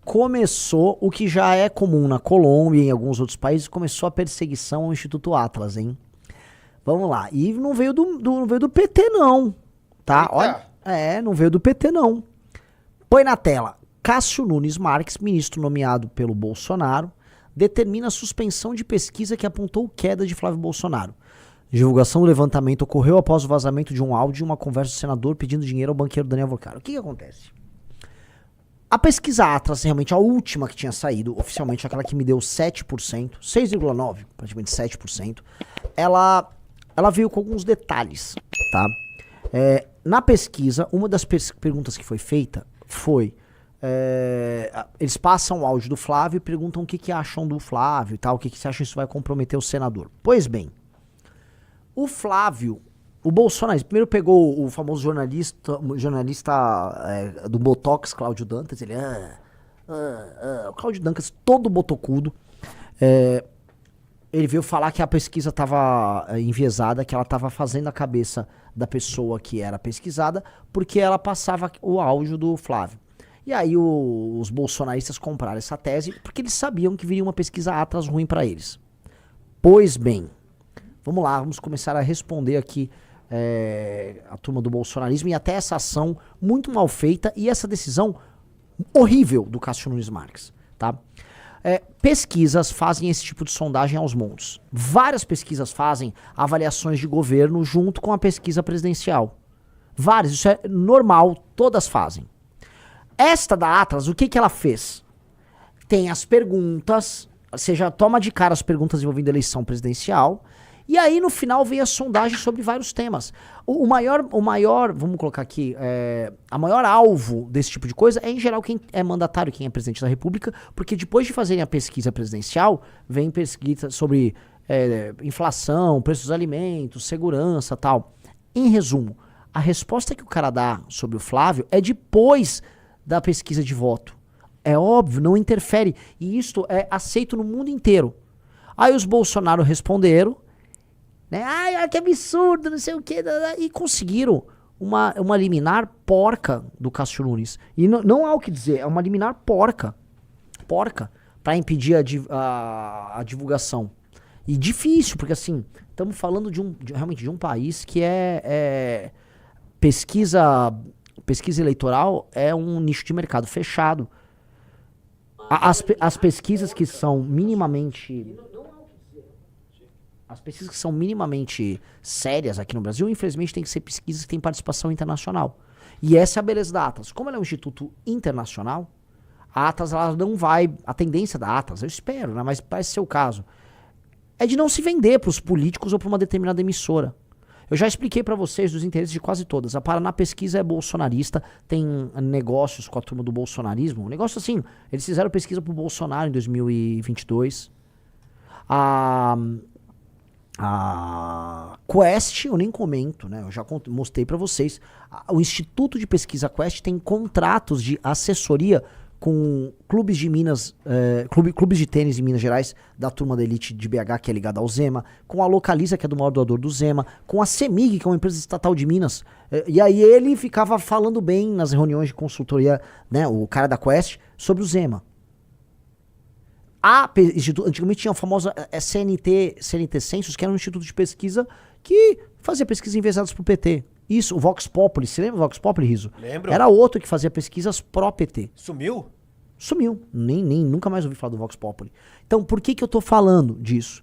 começou o que já é comum na Colômbia e em alguns outros países, começou a perseguição ao Instituto Atlas, hein? Vamos lá. E não veio do PT, não. Tá? Eita. Olha. Não veio do PT, não. Põe na tela. Cássio Nunes Marques, ministro nomeado pelo Bolsonaro, determina a suspensão de pesquisa que apontou queda de Flávio Bolsonaro. Divulgação do levantamento ocorreu após o vazamento de um áudio e uma conversa do senador pedindo dinheiro ao banqueiro Daniel Vocaro. O que acontece? A pesquisa Atlas, realmente a última que tinha saído, oficialmente aquela que me deu 7%, 6,9%, praticamente 7%, ela veio com alguns detalhes, tá? Na pesquisa, uma das perguntas que foi feita foi... eles passam o áudio do Flávio e perguntam o que acham do Flávio e tal, o que você acha que isso vai comprometer o senador. Pois bem, o Flávio, o Bolsonaro, primeiro pegou o famoso jornalista do Botox, Cláudio Dantas, ele, o Cláudio Dantas, todo botocudo, ele veio falar que a pesquisa estava enviesada, que ela estava fazendo a cabeça da pessoa que era pesquisada, porque ela passava o áudio do Flávio. E aí os bolsonaristas compraram essa tese, porque eles sabiam que viria uma pesquisa Atlas ruim para eles. Pois bem, vamos lá, vamos começar a responder aqui a turma do bolsonarismo e até essa ação muito mal feita e essa decisão horrível do Cássio Nunes Marques, tá? Pesquisas fazem esse tipo de sondagem aos montes. Várias pesquisas fazem avaliações de governo junto com a pesquisa presidencial. Várias, isso é normal, todas fazem. Esta da Atlas, o que ela fez? Tem as perguntas, você já toma de cara as perguntas envolvendo eleição presidencial, e aí no final vem a sondagem sobre vários temas. O maior, vamos colocar aqui, a maior alvo desse tipo de coisa é em geral quem é mandatário, quem é presidente da república, porque depois de fazerem a pesquisa presidencial, vem pesquisa sobre inflação, preços dos alimentos, segurança e tal. Em resumo, a resposta que o cara dá sobre o Flávio é depois da pesquisa de voto. É óbvio, não interfere. E isto é aceito no mundo inteiro. Aí os Bolsonaro responderam, né? Ai, que absurdo, não sei o que. E conseguiram uma liminar porca do Cássio Nunes. E não há o que dizer, é uma liminar porca. Porca. Pra impedir a divulgação. E difícil, porque assim, estamos falando realmente de um país que pesquisa eleitoral é um nicho de mercado fechado. As pesquisas que são minimamente... As pesquisas que são minimamente sérias aqui no Brasil, infelizmente, tem que ser pesquisas que têm participação internacional. E essa é a beleza da Atlas. Como ela é um instituto internacional, a Atlas ela não vai... A tendência da Atlas, eu espero, né, mas parece ser o caso, é de não se vender para os políticos ou para uma determinada emissora. Eu já expliquei para vocês dos interesses de quase todas. A Paraná Pesquisa é bolsonarista, tem negócios com a turma do bolsonarismo. Um negócio assim, eles fizeram pesquisa pro Bolsonaro em 2022. A Quest, eu nem comento, né? Eu já mostrei para vocês. O Instituto de Pesquisa Quest tem contratos de assessoria com clubes de Minas, clubes de tênis em Minas Gerais, da turma da elite de BH, que é ligada ao Zema, com a Localiza, que é do maior doador do Zema, com a CEMIG, que é uma empresa estatal de Minas. E aí ele ficava falando bem nas reuniões de consultoria, né, o cara da Quest, sobre o Zema. Antigamente tinha a famosa CNT Census, que era um instituto de pesquisa que fazia pesquisas enviesadas pro PT. Isso, o Vox Populi, você lembra o Vox Populi, Riso? Lembro. Era outro que fazia pesquisas pró-PT. Sumiu? Sumiu. Nunca mais ouvi falar do Vox Populi. Então, por que eu tô falando disso?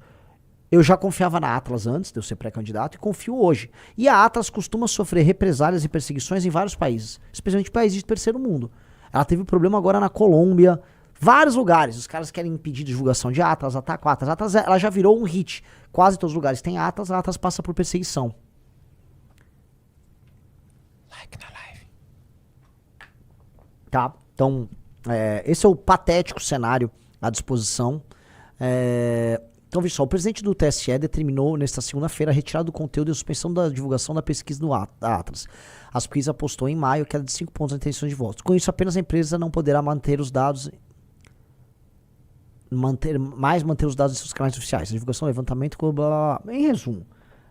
Eu já confiava na Atlas antes de eu ser pré-candidato e confio hoje. E a Atlas costuma sofrer represálias e perseguições em vários países, especialmente países de terceiro mundo. Ela teve problema agora na Colômbia, vários lugares. Os caras querem impedir divulgação de Atlas, atacar Atlas. Atlas ela já virou um hit. Quase todos os lugares tem Atlas, a Atlas passa por perseguição. Like na live. Tá? Então, esse é o patético cenário à disposição. Então, veja só, o presidente do TSE determinou nesta segunda-feira a retirada do conteúdo e a suspensão da divulgação da pesquisa da Atlas. A pesquisa apostou em maio queda de 5 pontos na intenção de votos. Com isso, apenas a empresa não poderá manter os dados manter os dados em seus canais oficiais. A divulgação, levantamento, blá, blá, blá. Em resumo,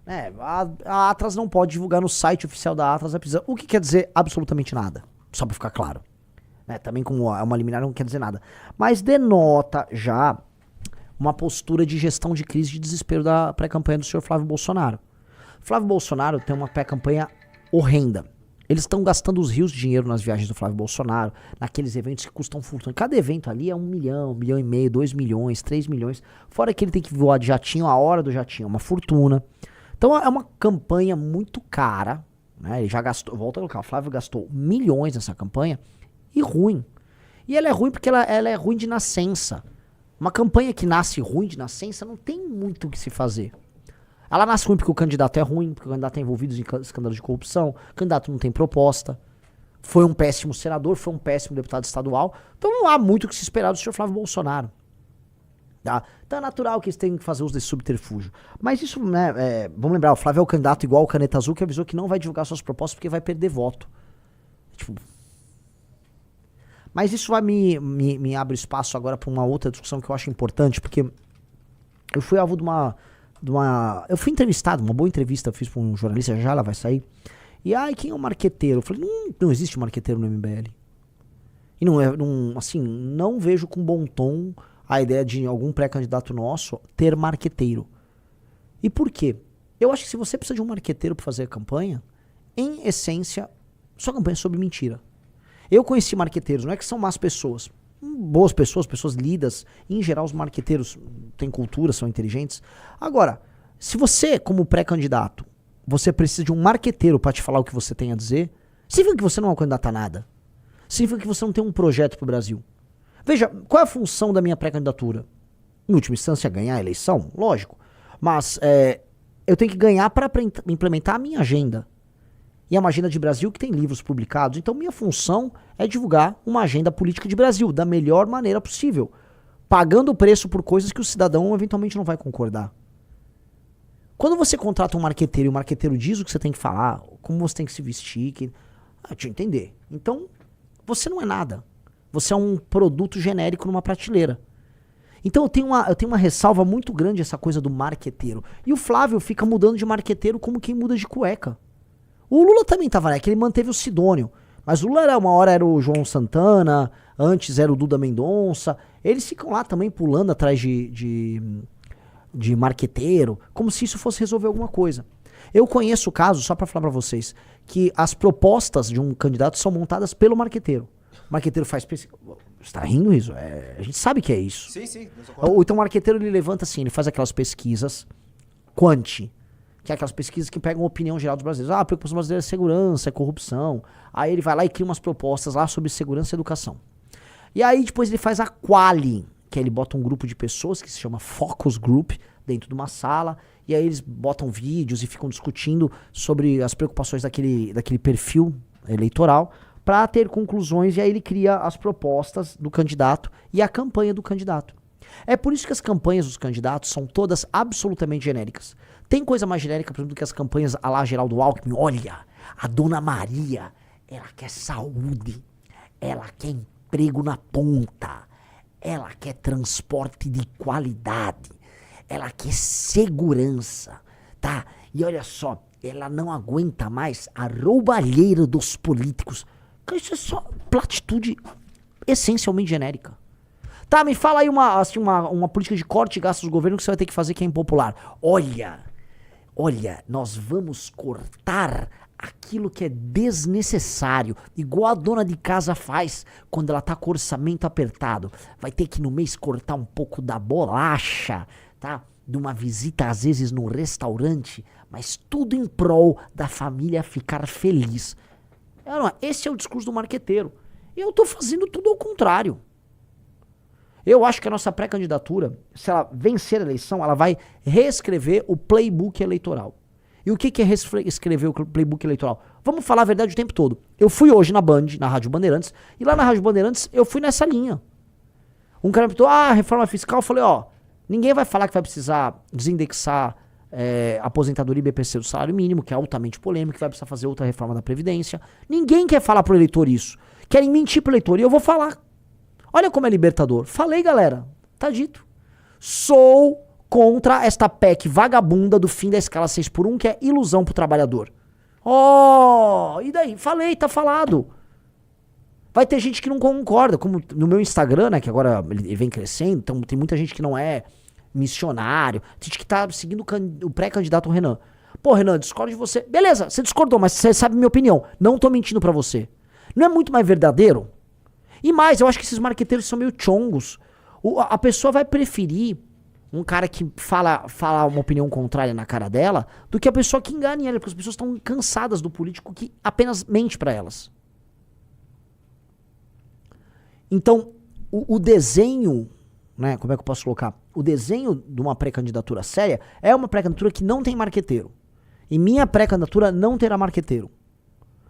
né, a Atlas não pode divulgar no site oficial da Atlas a pesquisa, o que quer dizer absolutamente nada, só pra ficar claro. Né? Também como é uma liminar não quer dizer nada. Mas denota já uma postura de gestão de crise de desespero da pré-campanha do senhor Flávio Bolsonaro. Flávio Bolsonaro tem uma pré-campanha horrenda. Eles estão gastando os rios de dinheiro nas viagens do Flávio Bolsonaro, naqueles eventos que custam fortuna. Cada evento ali é 1 milhão, 1,5 milhão, 2 milhões, 3 milhões. Fora que ele tem que voar de jatinho, a hora do jatinho é uma fortuna. Então é uma campanha muito cara, né? Ele já gastou, volta ao local, o Flávio gastou milhões nessa campanha e ruim. E ela é ruim porque ela é ruim de nascença. Uma campanha que nasce ruim de nascença não tem muito o que se fazer. Ela nasce ruim porque o candidato é ruim, porque o candidato é envolvido em escândalos de corrupção, o candidato não tem proposta, foi um péssimo senador, foi um péssimo deputado estadual, então não há muito o que se esperar do senhor Flávio Bolsonaro. Tá? Então é natural que eles tenham que fazer uso desse subterfúgio. Mas isso, né, vamos lembrar, o Flávio é o candidato igual o Caneta Azul que avisou que não vai divulgar suas propostas porque vai perder voto. Tipo... Mas isso vai me abre espaço agora para uma outra discussão que eu acho importante, porque eu fui alvo de uma eu fui entrevistado, uma boa entrevista eu fiz para um jornalista, já ela vai sair. E quem é o marqueteiro? Eu falei, não existe marqueteiro no MBL. E não vejo com bom tom a ideia de algum pré-candidato nosso ter marqueteiro. E por quê? Eu acho que se você precisa de um marqueteiro para fazer a campanha, em essência, sua campanha é sobre mentira. Eu conheci marqueteiros, não é que são más pessoas. Boas pessoas, pessoas lidas. Em geral, os marqueteiros têm cultura, são inteligentes. Agora, se você, como pré-candidato, você precisa de um marqueteiro para te falar o que você tem a dizer, significa que você não é um candidato a nada. Significa que você não tem um projeto para o Brasil. Veja, qual é a função da minha pré-candidatura? Em última instância, ganhar a eleição? Lógico. Mas eu tenho que ganhar para implementar a minha agenda. E é uma agenda de Brasil que tem livros publicados. Então minha função é divulgar uma agenda política de Brasil da melhor maneira possível. Pagando o preço por coisas que o cidadão eventualmente não vai concordar. Quando você contrata um marqueteiro e o marqueteiro diz o que você tem que falar, como você tem que se vestir, deixa eu entender. Então, você não é nada. Você é um produto genérico numa prateleira. Então eu tenho uma ressalva muito grande essa coisa do marqueteiro. E o Flávio fica mudando de marqueteiro como quem muda de cueca. O Lula também estava, né? Que ele manteve o Sidônio. Mas o Lula uma hora era o João Santana, antes era o Duda Mendonça. Eles ficam lá também pulando atrás de marqueteiro, como se isso fosse resolver alguma coisa. Eu conheço o caso, só para falar para vocês, que as propostas de um candidato são montadas pelo marqueteiro. O marqueteiro faz pesquisa. Você tá rindo isso? A gente sabe que é isso. Sim. Ou então o marqueteiro ele levanta assim, ele faz aquelas pesquisas quanti. Que é aquelas pesquisas que pegam a opinião geral dos brasileiros. A preocupação brasileira é segurança, é corrupção. Aí ele vai lá e cria umas propostas lá sobre segurança e educação. E aí depois ele faz a quali, que aí ele bota um grupo de pessoas que se chama Focus Group dentro de uma sala. E aí eles botam vídeos e ficam discutindo sobre as preocupações daquele perfil eleitoral para ter conclusões. E aí ele cria as propostas do candidato e a campanha do candidato. É por isso que as campanhas dos candidatos são todas absolutamente genéricas. Tem coisa mais genérica, por exemplo, do que as campanhas à la Geraldo Alckmin. Olha, a Dona Maria, ela quer saúde, ela quer emprego na ponta, ela quer transporte de qualidade, ela quer segurança, tá? E olha só, ela não aguenta mais a roubalheira dos políticos. Isso é só platitude essencialmente genérica. Tá, me fala aí uma política de corte de gastos do governo que você vai ter que fazer que é impopular. Olha, nós vamos cortar aquilo que é desnecessário, igual a dona de casa faz quando ela tá com o orçamento apertado. Vai ter que no mês cortar um pouco da bolacha, tá? De uma visita às vezes no restaurante, mas tudo em prol da família ficar feliz. Esse é o discurso do marqueteiro. Eu tô fazendo tudo ao contrário. Eu acho que a nossa pré-candidatura, se ela vencer a eleição, ela vai reescrever o playbook eleitoral. E o que é reescrever o playbook eleitoral? Vamos falar a verdade o tempo todo. Eu fui hoje na Band, na Rádio Bandeirantes, e lá na Rádio Bandeirantes eu fui nessa linha. Um cara me perguntou, reforma fiscal, eu falei, ninguém vai falar que vai precisar desindexar aposentadoria e BPC do salário mínimo, que é altamente polêmico, que vai precisar fazer outra reforma da Previdência. Ninguém quer falar pro eleitor isso. Querem mentir pro eleitor, e eu vou falar. Olha como é libertador. Falei, galera. Tá dito. Sou contra esta PEC vagabunda do fim da escala 6x1, que é ilusão pro trabalhador. E daí? Falei, tá falado. Vai ter gente que não concorda, como no meu Instagram, né, que agora ele vem crescendo, então tem muita gente que não é missionário, tem gente que tá seguindo o pré-candidato Renan. Pô, Renan, discordo de você. Beleza, você discordou, mas você sabe minha opinião. Não tô mentindo pra você. Não é muito mais verdadeiro? E mais, eu acho que esses marqueteiros são meio chongos. A pessoa vai preferir um cara que fala uma opinião contrária na cara dela do que a pessoa que engane ela, porque as pessoas estão cansadas do político que apenas mente pra elas. Então, o desenho, né, como é que eu posso colocar? O desenho de uma pré-candidatura séria é uma pré-candidatura que não tem marqueteiro. E minha pré-candidatura não terá marqueteiro.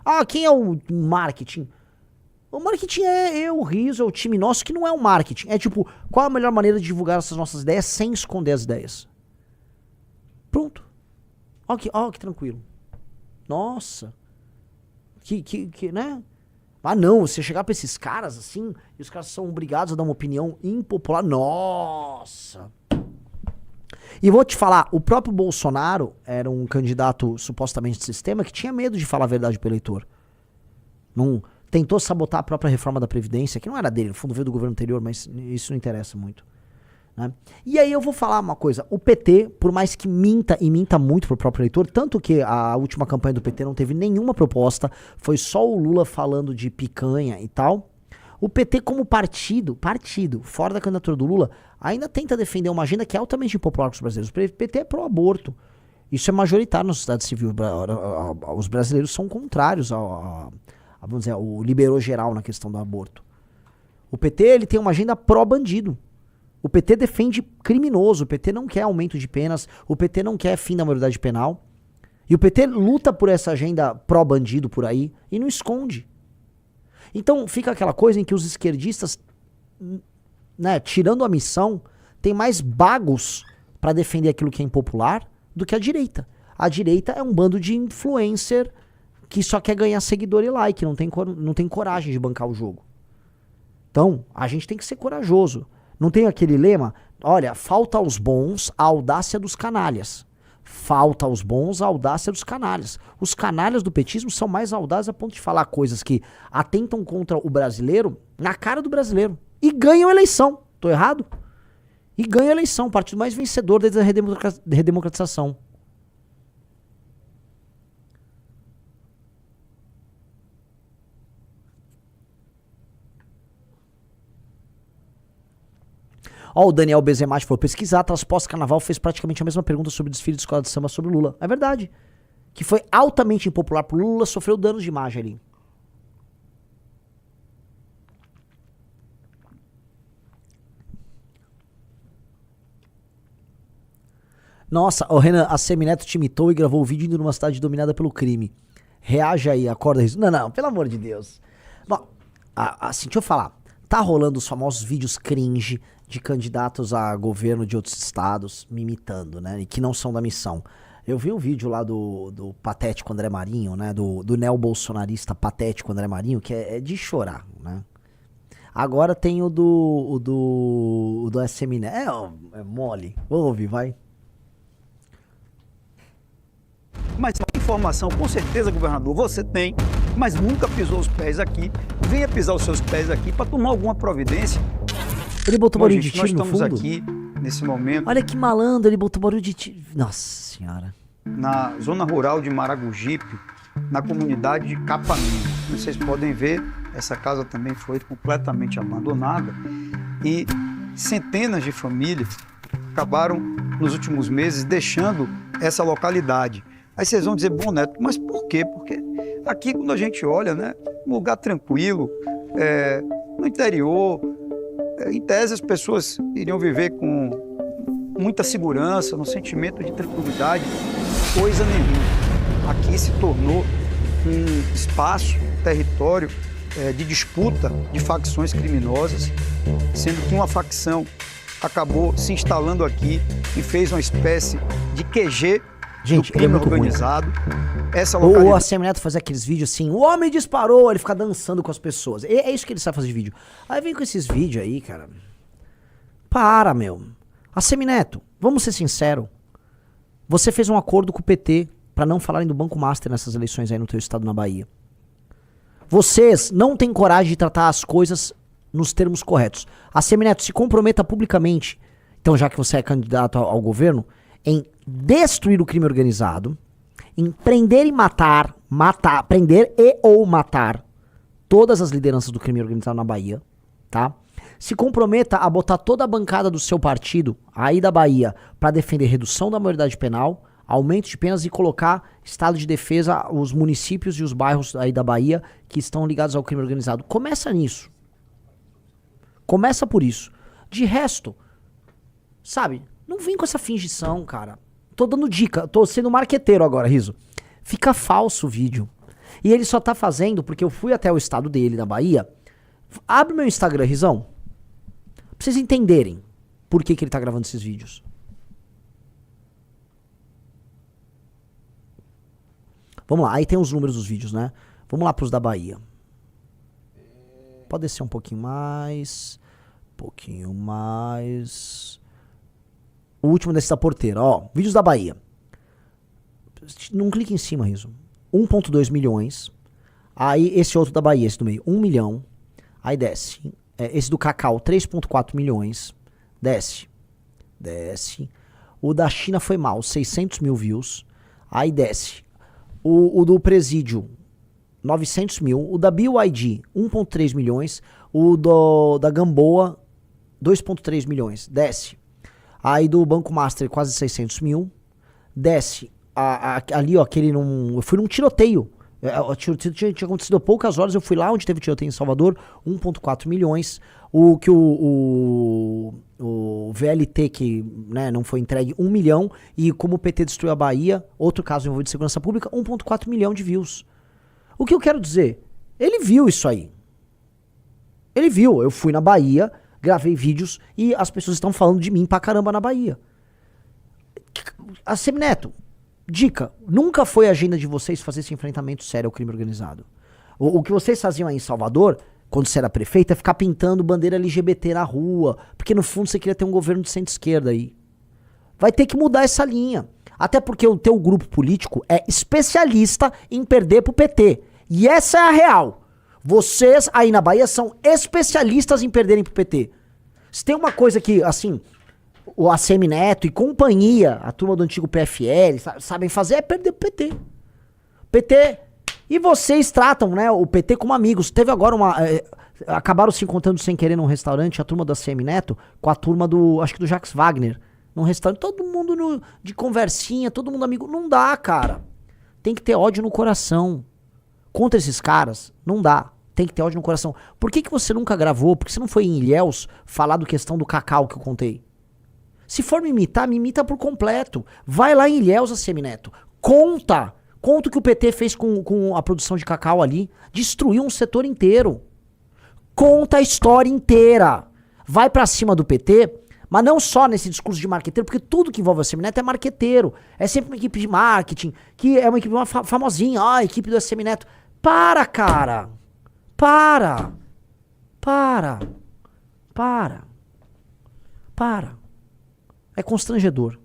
Ah, quem é o marketing? O marketing é eu, o Riso, é o time nosso, que não é o marketing. É tipo, qual a melhor maneira de divulgar essas nossas ideias sem esconder as ideias? Pronto. Ó que tranquilo. Nossa. Né? Ah não, você chegar pra esses caras assim, e os caras são obrigados a dar uma opinião impopular. Nossa. E vou te falar, o próprio Bolsonaro era um candidato supostamente de sistema que tinha medo de falar a verdade pro eleitor. Não... Tentou sabotar a própria reforma da Previdência, que não era dele, no fundo veio do governo anterior, mas isso não interessa muito. Né? E aí eu vou falar uma coisa, o PT, por mais que minta e minta muito pro próprio eleitor, tanto que a última campanha do PT não teve nenhuma proposta, foi só o Lula falando de picanha e tal, o PT como partido, fora da candidatura do Lula, ainda tenta defender uma agenda que é altamente impopular com os brasileiros. O PT é pró-aborto. Isso é majoritário na sociedade civil. Os brasileiros são contrários vamos dizer, o liberou geral na questão do aborto. O PT, ele tem uma agenda pró-bandido. O PT defende criminoso, o PT não quer aumento de penas, o PT não quer fim da maioridade penal. E o PT luta por essa agenda pró-bandido por aí e não esconde. Então fica aquela coisa em que os esquerdistas, né, tirando a missão, tem mais bagos para defender aquilo que é impopular do que a direita. A direita é um bando de influencer que só quer ganhar seguidor e like, não tem coragem de bancar o jogo. Então, a gente tem que ser corajoso. Não tem aquele lema, olha, falta aos bons a audácia dos canalhas. Falta aos bons a audácia dos canalhas. Os canalhas do petismo são mais audazes a ponto de falar coisas que atentam contra o brasileiro na cara do brasileiro. E ganham a eleição. Tô errado? E ganham a eleição. O partido mais vencedor desde a redemocratização. Ó, o Daniel Bezemati falou, pesquisar, tras pós-carnaval fez praticamente a mesma pergunta sobre o desfile de escola de samba sobre o Lula. É verdade. Que foi altamente impopular pro Lula, sofreu danos de imagem ali. Nossa, o Renan, a Semineto te imitou e gravou o vídeo indo numa cidade dominada pelo crime. Reaja aí, acorda isso. Não, pelo amor de Deus. Bom, assim, deixa eu falar. Tá rolando os famosos vídeos cringe de candidatos a governo de outros estados me imitando, né? E que não são da missão. Eu vi um vídeo lá do patético André Marinho, né? Do neo-bolsonarista patético André Marinho, que é de chorar, né? Agora tem o do SMN. É mole. Vamos ouvir, vai. Mas a informação, com certeza, governador, você tem, mas nunca pisou os pés aqui. Venha pisar os seus pés aqui para tomar alguma providência. Ele botou barulho de tiro no fundo? Nós estamos aqui, nesse momento... Olha que malandro, ele botou barulho de tiro. Nossa senhora. Na zona rural de Maragogipe, na comunidade de Capaminho. Vocês podem ver, essa casa também foi completamente abandonada e centenas de famílias acabaram, nos últimos meses, deixando essa localidade. Aí vocês vão dizer, bom, Neto, mas por quê? Porque aqui, quando a gente olha, né, um lugar tranquilo, no interior, em tese as pessoas iriam viver com muita segurança, no sentimento de tranquilidade, coisa nenhuma. Aqui se tornou um espaço, um território de disputa de facções criminosas, sendo que uma facção acabou se instalando aqui e fez uma espécie de QG Gente, do crime organizado. Essa localidade... Ou a Semineto fazer aqueles vídeos assim, o homem disparou, ele fica dançando com as pessoas. É isso que ele sabe fazer de vídeo. Aí vem com esses vídeos aí, cara. Para, meu. A Semineto, vamos ser sinceros. Você fez um acordo com o PT pra não falarem do Banco Master nessas eleições aí no teu estado, na Bahia. Vocês não têm coragem de tratar as coisas nos termos corretos. A Semineto se comprometa publicamente, então já que você é candidato ao governo, em destruir o crime organizado, em prender e matar, prender e ou matar todas as lideranças do crime organizado na Bahia, tá? Se comprometa a botar toda a bancada do seu partido aí da Bahia para defender redução da maioridade penal, aumento de penas e colocar estado de defesa os municípios e os bairros aí da Bahia que estão ligados ao crime organizado. Começa nisso. Começa por isso. De resto, sabe, não vem com essa fingição, cara. Tô dando dica, tô sendo marqueteiro agora, Riso. Fica falso o vídeo. E ele só tá fazendo porque eu fui até o estado dele, da Bahia. Abre meu Instagram, Rizão. Pra vocês entenderem por que ele tá gravando esses vídeos. Vamos lá, aí tem os números dos vídeos, né? Vamos lá pros da Bahia. Pode descer um pouquinho mais. Um pouquinho mais. O último desse da porteira, ó. Vídeos da Bahia. Não clique em cima, Riso. 1.2 milhões. Aí esse outro da Bahia, esse do meio, 1 milhão. Aí desce. Esse do Cacau, 3.4 milhões. Desce. Desce. O da China foi mal, 600 mil views. Aí desce. O do Presídio, 900 mil. O da BYD, 1.3 milhões. O da Gamboa, 2.3 milhões. Desce. Aí do Banco Master, quase 600 mil. Desce. Ali, ó, aquele eu fui num tiroteio. O tiroteio tinha acontecido há poucas horas. Eu fui lá onde teve tiroteio em Salvador, 1.4 milhões. O VLT que, né, não foi entregue, 1 milhão. E como o PT destruiu a Bahia, outro caso envolvido de segurança pública, 1.4 milhão de views. O que eu quero dizer? Ele viu isso aí. Ele viu. Eu fui na Bahia, gravei vídeos e as pessoas estão falando de mim pra caramba na Bahia. A Semineto, dica, nunca foi a agenda de vocês fazer esse enfrentamento sério ao crime organizado. O que vocês faziam aí em Salvador, quando você era prefeito, é ficar pintando bandeira LGBT na rua, porque no fundo você queria ter um governo de centro-esquerda aí. Vai ter que mudar essa linha. Até porque o teu grupo político é especialista em perder pro PT. E essa é a real. Vocês aí na Bahia são especialistas em perderem pro PT. Se tem uma coisa que, assim, o ACM Neto e companhia, a turma do antigo PFL, sabem fazer, é perder pro PT. PT. E vocês tratam, né, o PT como amigos. Teve agora acabaram se encontrando sem querer num restaurante, a turma do ACM Neto, com a turma acho que do Jacques Wagner. Num restaurante, todo mundo de conversinha, todo mundo amigo. Não dá, cara. Tem que ter ódio no coração. Contra esses caras, não dá. Tem que ter ódio no coração. Por que você nunca gravou? Por que você não foi em Ilhéus falar do questão do cacau que eu contei? Se for me imita por completo. Vai lá em Ilhéus, ACM Neto. Conta o que o PT fez com a produção de cacau ali. Destruiu um setor inteiro. Conta a história inteira. Vai pra cima do PT, mas não só nesse discurso de marqueteiro, porque tudo que envolve a ACM Neto é marqueteiro. É sempre uma equipe de marketing, que é uma equipe famosinha. A equipe do ACM Neto. Para, cara. Para. É constrangedor.